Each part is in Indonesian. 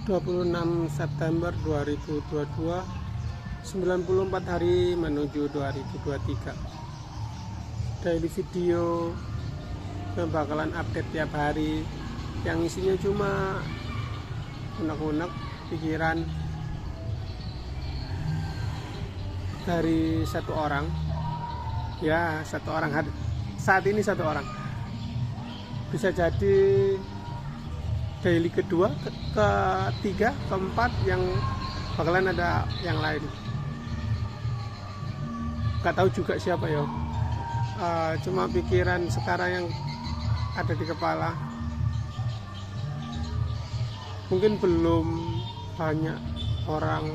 26 September 2022, 94 hari menuju 2023. Daily video yang bakalan update tiap hari, yang isinya cuma unek-unek pikiran dari satu orang. Ya, satu orang saat ini satu orang. Bisa jadi daily kedua, ketiga, keempat, yang bakalan ada yang lain. Gak tahu juga siapa ya. Cuma pikiran sekarang yang ada di kepala. Mungkin belum banyak orang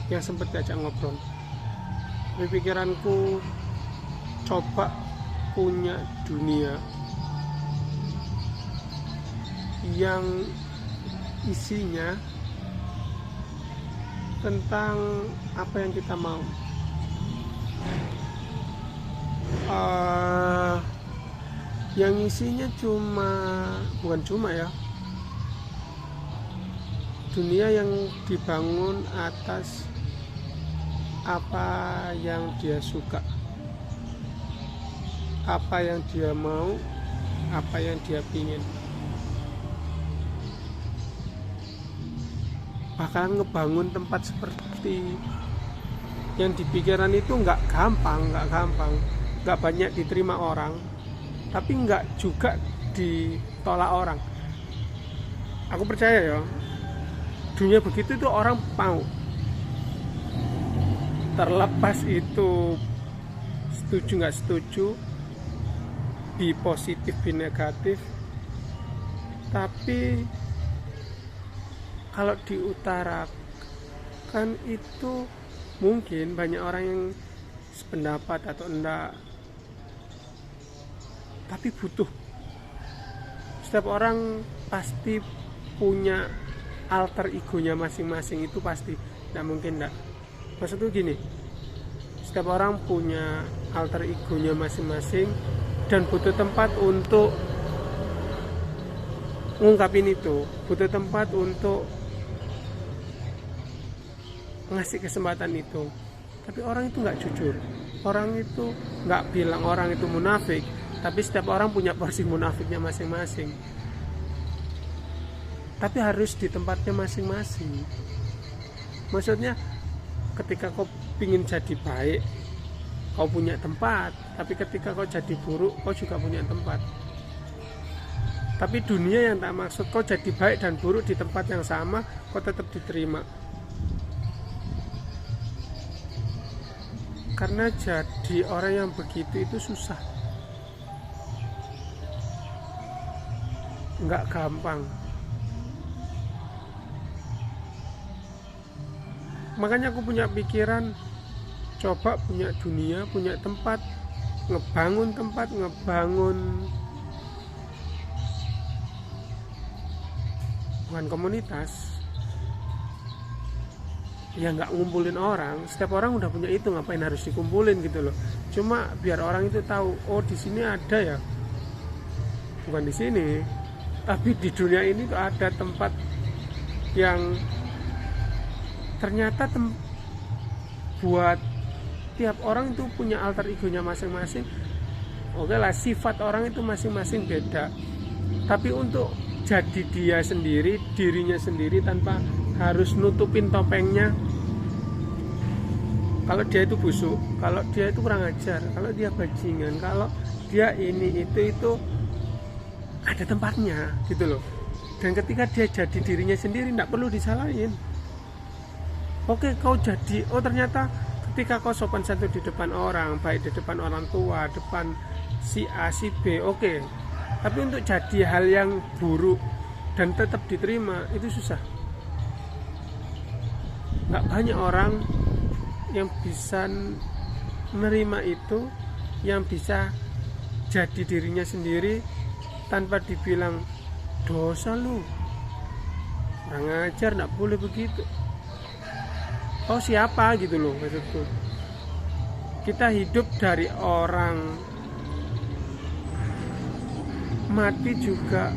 yang sempat diajak ngobrol. Tapi pikiranku coba punya dunia yang isinya tentang apa yang kita mau. Yang isinya bukan cuma ya, dunia yang dibangun atas apa yang dia suka, apa yang dia mau, apa yang dia pingin. Bahkan ngebangun tempat seperti yang di pikiran itu nggak gampang, nggak banyak diterima orang, tapi nggak juga ditolak orang. Aku percaya ya, dunia begitu itu orang mau. Terlepas itu setuju nggak setuju, bi positif bi negatif, tapi kalau diutarakan itu mungkin banyak orang yang sependapat atau enggak, tapi butuh. Setiap orang pasti punya alter egonya masing-masing, itu pasti, tidak mungkin enggak. Maksudku gini, setiap orang punya alter egonya masing-masing dan butuh tempat untuk ngungkapin itu, butuh tempat untuk ngasih kesempatan itu. Tapi orang itu nggak jujur, orang itu nggak bilang orang itu munafik, tapi setiap orang punya porsi munafiknya masing-masing. Tapi harus di tempatnya masing-masing. Maksudnya ketika kau pingin jadi baik, kau punya tempat, tapi ketika kau jadi buruk, kau juga punya tempat. Tapi dunia yang tak maksud kau jadi baik dan buruk di tempat yang sama, kau tetap diterima. Karena jadi orang yang begitu itu susah, nggak gampang. Makanya aku punya pikiran, coba punya dunia, punya tempat, ngebangun bukan komunitas ya, nggak ngumpulin orang. Setiap orang udah punya itu, ngapain harus dikumpulin gitu loh. Cuma biar orang itu tahu, oh di sini ada ya, bukan di sini, tapi di dunia ini tuh ada tempat yang ternyata buat tiap orang itu punya alter egonya masing-masing. Oke lah, sifat orang itu masing-masing beda, tapi untuk jadi dia sendiri, dirinya sendiri, tanpa harus nutupin topengnya. Kalau dia itu busuk, kalau dia itu kurang ajar, kalau dia bajingan, kalau dia ini itu ada tempatnya gitu loh. Dan ketika dia jadi dirinya sendiri, tidak perlu disalahin. Oke, kau jadi, oh ternyata ketika kau sopan santun di depan orang, baik di depan orang tua, depan si A, si B, oke. Tapi untuk jadi hal yang buruk dan tetap diterima, itu susah. Nggak banyak orang yang bisa menerima itu, yang bisa jadi dirinya sendiri tanpa dibilang dosa lu, kurang ajar, nggak boleh begitu. Oh siapa gitu loh maksudku. Kita hidup dari orang mati juga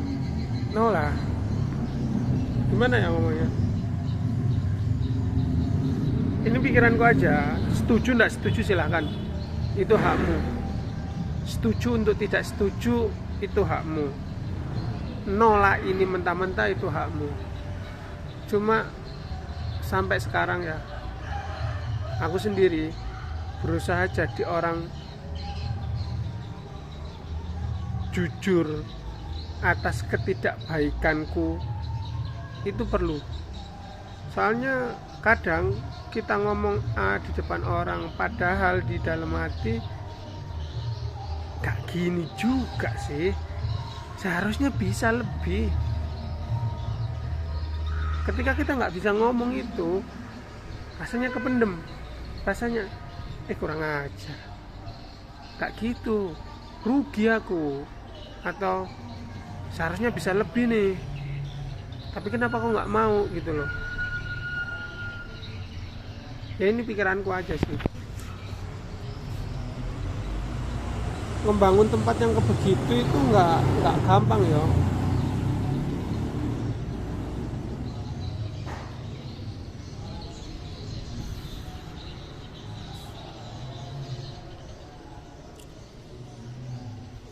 nolak. Gimana ya ngomongnya, ini pikiranku aja. Setuju nggak setuju silahkan, itu hakmu. Setuju untuk tidak setuju itu hakmu. Nolak ini mentah-mentah itu hakmu. Cuma sampai sekarang ya, aku sendiri berusaha jadi orang jujur atas ketidakbaikanku. Itu perlu. Soalnya kadang kita ngomong A di depan orang, padahal di dalam hati gak gini juga sih, seharusnya bisa lebih. Ketika kita nggak bisa ngomong itu, rasanya kependem, rasanya kurang ajar, gak gitu, rugi aku, atau seharusnya bisa lebih nih, tapi kenapa kok nggak mau gitu loh. Ya ini pikiranku aja sih. Membangun tempat yang kebegitu itu nggak gampang ya.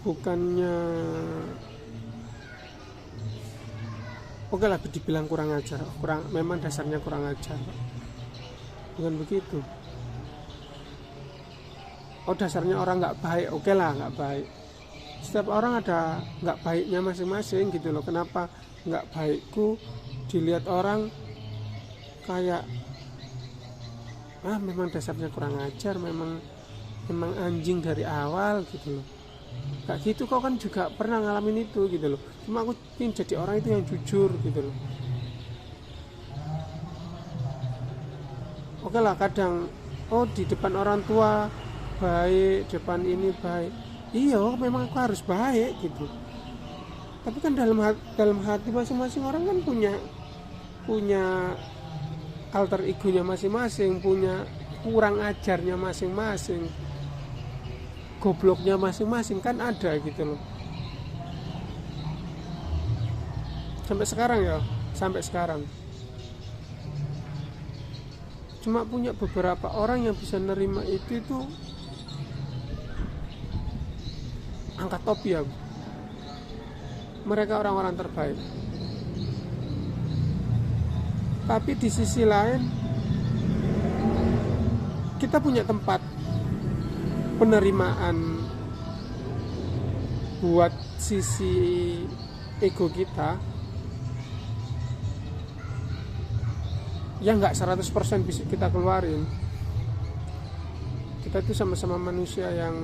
Bukannya oke lah dibilang kurang ajar, memang dasarnya kurang ajar, bukan begitu. Oh dasarnya orang nggak baik, oke lah nggak baik. Setiap orang ada nggak baiknya masing-masing gitu loh. Kenapa nggak baikku dilihat orang kayak memang dasarnya kurang ajar, memang anjing dari awal gitu loh. Gak gitu, kau kan juga pernah ngalamin itu gitu loh. Cuma aku ingin jadi orang itu yang jujur gitu loh. Oke lah kadang di depan orang tua baik, depan ini baik, iya memang aku harus baik gitu. Tapi kan dalam hati masing-masing orang kan punya alter egonya masing-masing, punya kurang ajarnya masing-masing, gobloknya masing-masing kan ada gitu loh. Sampai sekarang cuma punya beberapa orang yang bisa nerima itu angkat topi aku. Mereka orang-orang terbaik. Tapi di sisi lain kita punya tempat penerimaan buat sisi ego kita yang nggak 100% bisa kita keluarin. Kita itu sama-sama manusia yang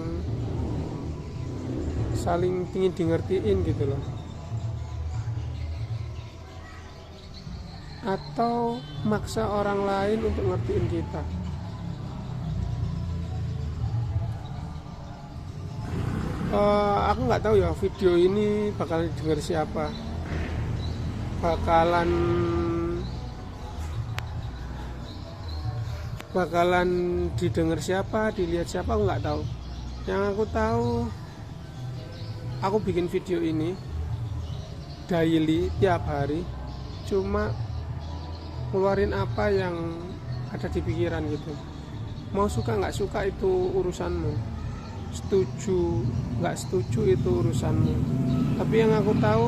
saling ingin di ngertiin gitu loh, atau maksa orang lain untuk ngertiin kita. Aku nggak tahu ya video ini bakal denger siapa, bakalan didengar siapa, dilihat siapa, aku nggak tahu. Yang aku tahu, aku bikin video ini daily tiap hari, cuma keluarin apa yang ada di pikiran gitu. Mau suka nggak suka itu urusanmu, setuju nggak setuju itu urusanmu. Tapi yang aku tahu,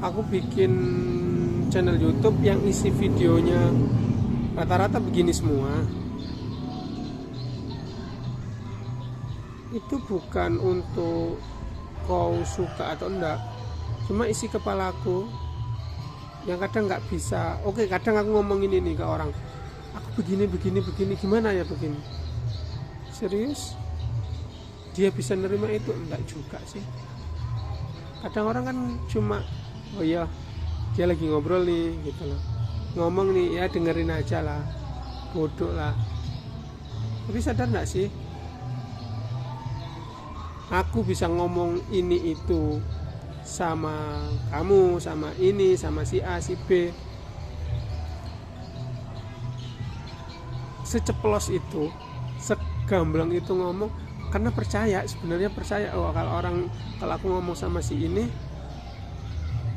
aku bikin channel YouTube yang isi videonya rata-rata begini semua. Itu bukan untuk kau suka atau enggak, cuma isi kepalaku yang kadang nggak bisa. Oke, kadang aku ngomongin ini ke orang, aku begini, gimana ya begini. Serius? Dia bisa nerima itu? Enggak juga sih. Kadang orang kan cuma, oh iya dia lagi ngobrol nih gitu loh, ngomong nih ya dengerin aja lah, bodoh lah. Tapi sadar gak sih, aku bisa ngomong ini itu sama kamu, sama ini, sama si A, si B, seceplos itu, segamblang itu ngomong, karena sebenarnya percaya, kalau aku ngomong sama si ini,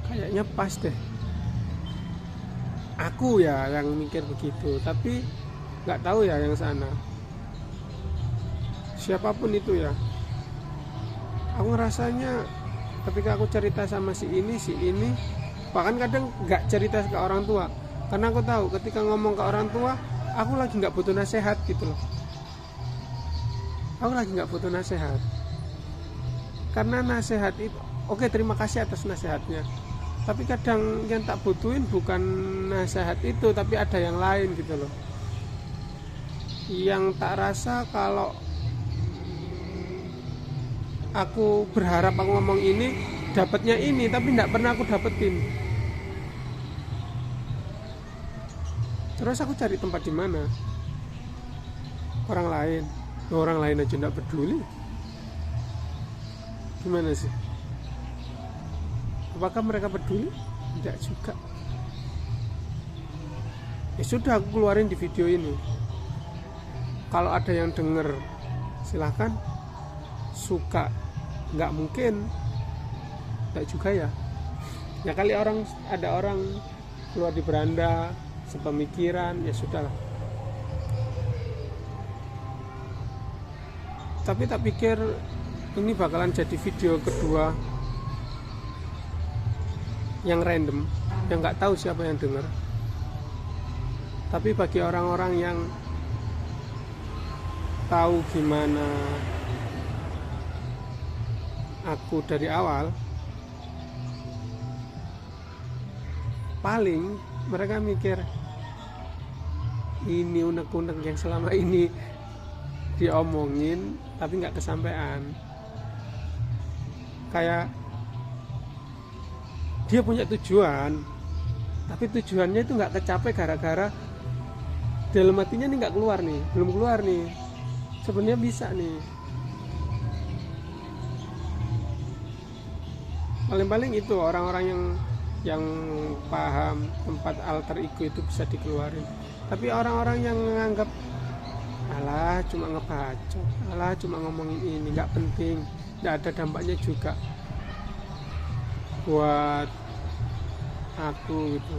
kayaknya pas deh. Aku ya yang mikir begitu, tapi nggak tahu ya yang sana. Siapapun itu ya, aku ngerasanya ketika aku cerita sama si ini, bahkan kadang nggak cerita ke orang tua, karena aku tahu ketika ngomong ke orang tua, aku lagi nggak butuh nasihat gitu loh. Aku lagi nggak butuh nasihat, karena nasihat itu oke, terima kasih atas nasihatnya, tapi kadang yang tak butuhin bukan nasihat itu, tapi ada yang lain gitu loh, yang tak rasa kalau aku berharap aku ngomong ini dapatnya ini, tapi tidak pernah aku dapetin. Terus aku cari tempat di mana? Orang lain aja tidak peduli. Gimana sih? Apakah mereka peduli? Tidak juga. Ya sudah, aku keluarin di video ini. Kalau ada yang denger, silahkan. Suka, nggak mungkin. Tidak juga ya. Ya kali ada orang keluar di beranda sepemikiran, ya sudahlah. Tapi tak pikir ini bakalan jadi video kedua yang random, yang nggak tahu siapa yang dengar. Tapi bagi orang-orang yang tahu gimana aku dari awal, paling mereka mikir ini unek-unek yang selama ini diomongin tapi nggak kesampaian. Kayak dia punya tujuan, tapi tujuannya itu nggak kecapai gara-gara dalam hatinya nih nggak keluar nih, belum keluar nih. Sebenarnya bisa nih. Paling-paling itu orang-orang yang paham tempat alter ego itu bisa dikeluarin. Tapi orang-orang yang menganggap alah cuma ngebacot, alah cuma ngomongin ini, nggak penting, nggak ada dampaknya juga buat aku gitu.